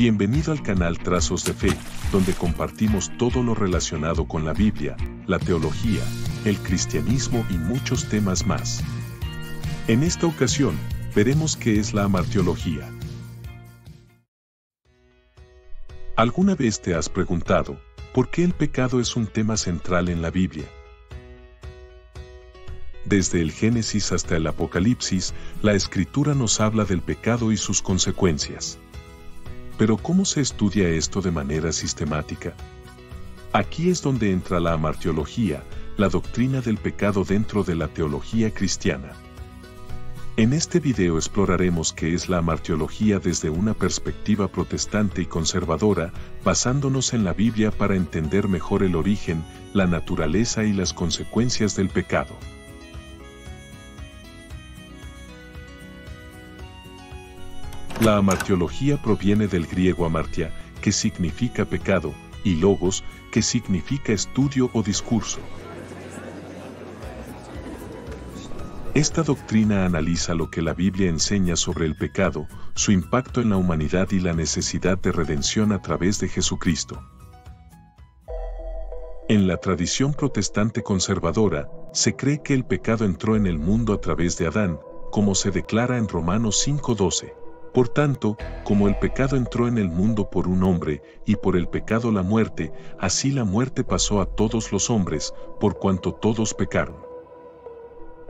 Bienvenido al canal Trazos de Fe, donde compartimos todo lo relacionado con la Biblia, la teología, el cristianismo y muchos temas más. En esta ocasión, veremos qué es la amartiología. ¿Alguna vez te has preguntado por qué el pecado es un tema central en la Biblia? Desde el Génesis hasta el Apocalipsis, la Escritura nos habla del pecado y sus consecuencias. Pero ¿cómo se estudia esto de manera sistemática? Aquí es donde entra la amartiología, la doctrina del pecado dentro de la teología cristiana. En este video exploraremos qué es la amartiología desde una perspectiva protestante y conservadora, basándonos en la Biblia para entender mejor el origen, la naturaleza y las consecuencias del pecado. La amartiología proviene del griego amartia, que significa pecado, y logos, que significa estudio o discurso. Esta doctrina analiza lo que la Biblia enseña sobre el pecado, su impacto en la humanidad y la necesidad de redención a través de Jesucristo. En la tradición protestante conservadora, se cree que el pecado entró en el mundo a través de Adán, como se declara en Romanos 5:12. Por tanto, como el pecado entró en el mundo por un hombre, y por el pecado la muerte, así la muerte pasó a todos los hombres, por cuanto todos pecaron.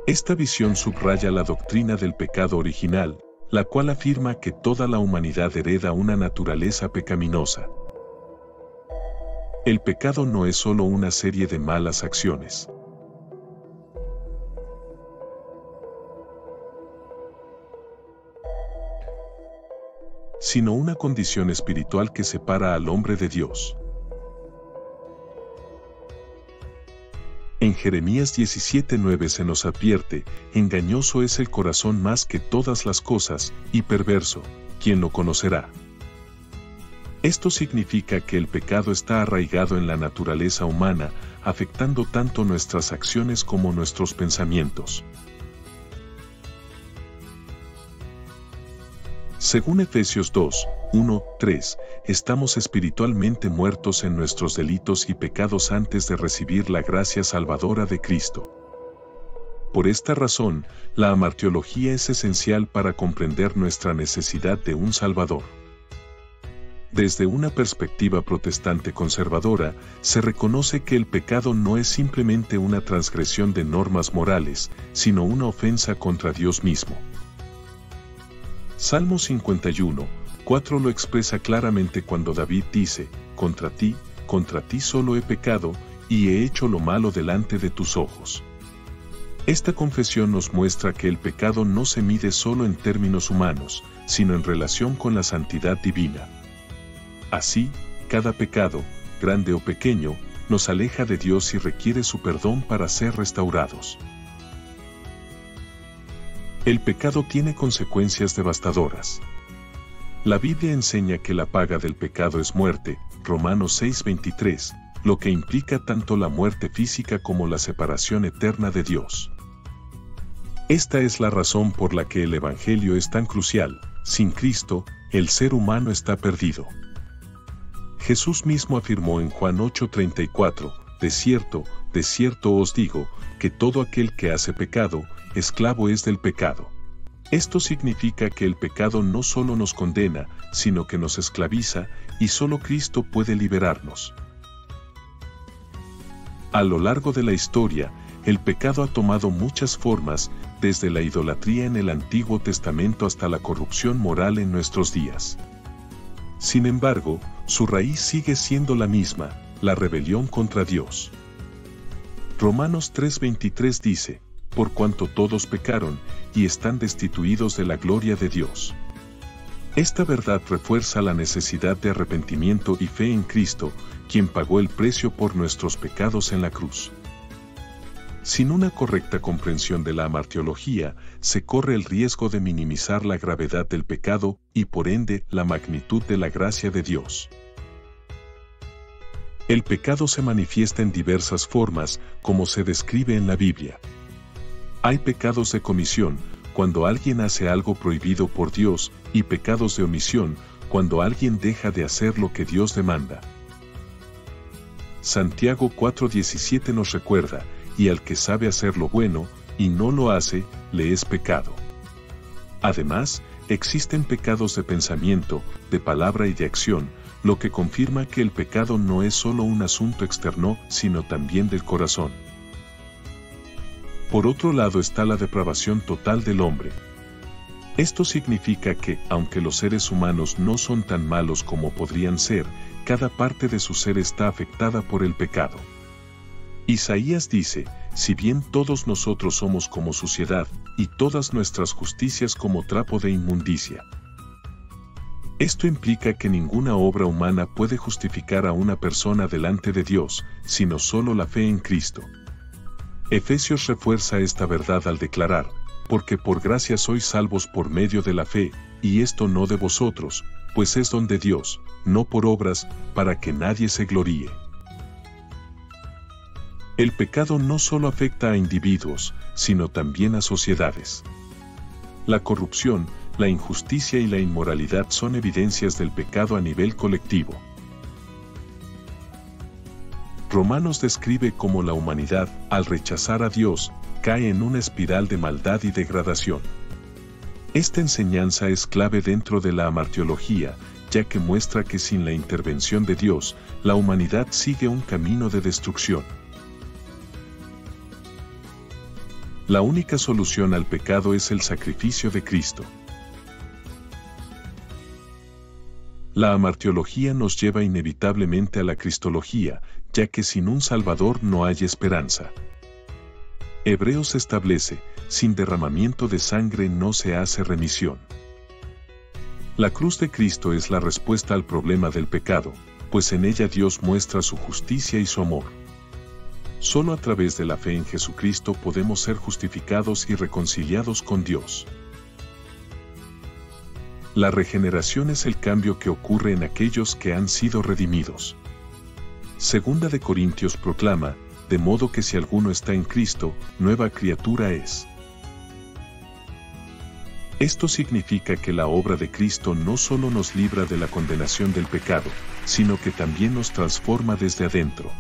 Esta visión subraya la doctrina del pecado original, la cual afirma que toda la humanidad hereda una naturaleza pecaminosa. El pecado no es solo una serie de malas acciones, sino una condición espiritual que separa al hombre de Dios. En Jeremías 17:9 se nos advierte: engañoso es el corazón más que todas las cosas, y perverso, ¿quién lo conocerá? Esto significa que el pecado está arraigado en la naturaleza humana, afectando tanto nuestras acciones como nuestros pensamientos. Según Efesios 2:1-3, estamos espiritualmente muertos en nuestros delitos y pecados antes de recibir la gracia salvadora de Cristo. Por esta razón, la amartiología es esencial para comprender nuestra necesidad de un Salvador. Desde una perspectiva protestante conservadora, se reconoce que el pecado no es simplemente una transgresión de normas morales, sino una ofensa contra Dios mismo. Salmo 51:4 lo expresa claramente cuando David dice: contra ti solo he pecado, y he hecho lo malo delante de tus ojos. Esta confesión nos muestra que el pecado no se mide solo en términos humanos, sino en relación con la santidad divina. Así, cada pecado, grande o pequeño, nos aleja de Dios y requiere su perdón para ser restaurados. El pecado tiene consecuencias devastadoras. La Biblia enseña que la paga del pecado es muerte, Romanos 6:23, lo que implica tanto la muerte física como la separación eterna de Dios. Esta es la razón por la que el Evangelio es tan crucial: sin Cristo, el ser humano está perdido. Jesús mismo afirmó en Juan 8:34, de cierto os digo, que todo aquel que hace pecado, esclavo es del pecado. Esto significa que el pecado no solo nos condena, sino que nos esclaviza, y solo Cristo puede liberarnos. A lo largo de la historia, el pecado ha tomado muchas formas, desde la idolatría en el Antiguo Testamento hasta la corrupción moral en nuestros días. Sin embargo, su raíz sigue siendo la misma: la rebelión contra Dios. Romanos 3:23 dice: por cuanto todos pecaron, y están destituidos de la gloria de Dios. Esta verdad refuerza la necesidad de arrepentimiento y fe en Cristo, quien pagó el precio por nuestros pecados en la cruz. Sin una correcta comprensión de la amartiología, se corre el riesgo de minimizar la gravedad del pecado y por ende la magnitud de la gracia de Dios. El pecado se manifiesta en diversas formas, como se describe en la Biblia. Hay pecados de comisión, cuando alguien hace algo prohibido por Dios, y pecados de omisión, cuando alguien deja de hacer lo que Dios demanda. Santiago 4:17 nos recuerda, y al que sabe hacer lo bueno, y no lo hace, le es pecado. Además, existen pecados de pensamiento, de palabra y de acción, lo que confirma que el pecado no es solo un asunto externo, sino también del corazón. Por otro lado está la depravación total del hombre. Esto significa que, aunque los seres humanos no son tan malos como podrían ser, cada parte de su ser está afectada por el pecado. Isaías dice, si bien todos nosotros somos como suciedad, y todas nuestras justicias como trapo de inmundicia. Esto implica que ninguna obra humana puede justificar a una persona delante de Dios, sino solo la fe en Cristo. Efesios refuerza esta verdad al declarar, porque por gracia sois salvos por medio de la fe, y esto no de vosotros, pues es don de Dios, no por obras, para que nadie se gloríe. El pecado no solo afecta a individuos, sino también a sociedades. La corrupción, la injusticia y la inmoralidad son evidencias del pecado a nivel colectivo. Romanos describe cómo la humanidad, al rechazar a Dios, cae en una espiral de maldad y degradación. Esta enseñanza es clave dentro de la amartiología, ya que muestra que sin la intervención de Dios, la humanidad sigue un camino de destrucción. La única solución al pecado es el sacrificio de Cristo. La amartiología nos lleva inevitablemente a la cristología, ya que sin un Salvador no hay esperanza. Hebreos establece, sin derramamiento de sangre no se hace remisión. La cruz de Cristo es la respuesta al problema del pecado, pues en ella Dios muestra su justicia y su amor. Solo a través de la fe en Jesucristo podemos ser justificados y reconciliados con Dios. La regeneración es el cambio que ocurre en aquellos que han sido redimidos. Segunda de Corintios proclama, de modo que si alguno está en Cristo, nueva criatura es. Esto significa que la obra de Cristo no solo nos libra de la condenación del pecado, sino que también nos transforma desde adentro.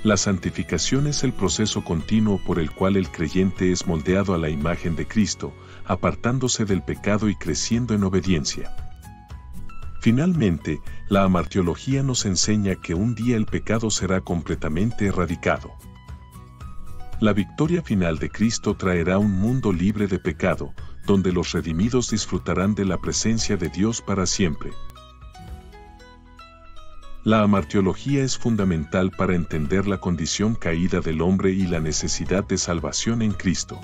La santificación es el proceso continuo por el cual el creyente es moldeado a la imagen de Cristo, apartándose del pecado y creciendo en obediencia. Finalmente, la amartiología nos enseña que un día el pecado será completamente erradicado. La victoria final de Cristo traerá un mundo libre de pecado, donde los redimidos disfrutarán de la presencia de Dios para siempre. La amartiología es fundamental para entender la condición caída del hombre y la necesidad de salvación en Cristo.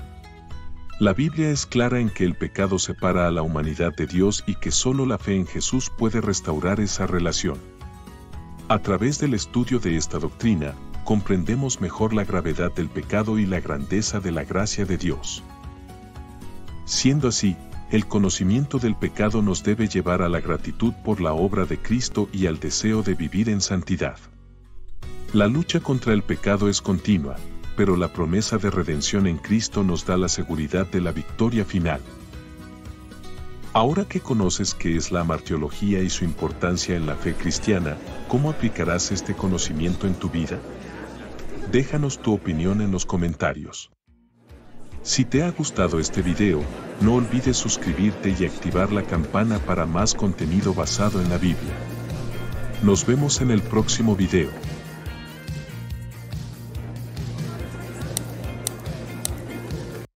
La Biblia es clara en que el pecado separa a la humanidad de Dios y que solo la fe en Jesús puede restaurar esa relación. A través del estudio de esta doctrina, comprendemos mejor la gravedad del pecado y la grandeza de la gracia de Dios. Siendo así, el conocimiento del pecado nos debe llevar a la gratitud por la obra de Cristo y al deseo de vivir en santidad. La lucha contra el pecado es continua, pero la promesa de redención en Cristo nos da la seguridad de la victoria final. Ahora que conoces qué es la amartiología y su importancia en la fe cristiana, ¿cómo aplicarás este conocimiento en tu vida? Déjanos tu opinión en los comentarios. Si te ha gustado este video, no olvides suscribirte y activar la campana para más contenido basado en la Biblia. Nos vemos en el próximo video.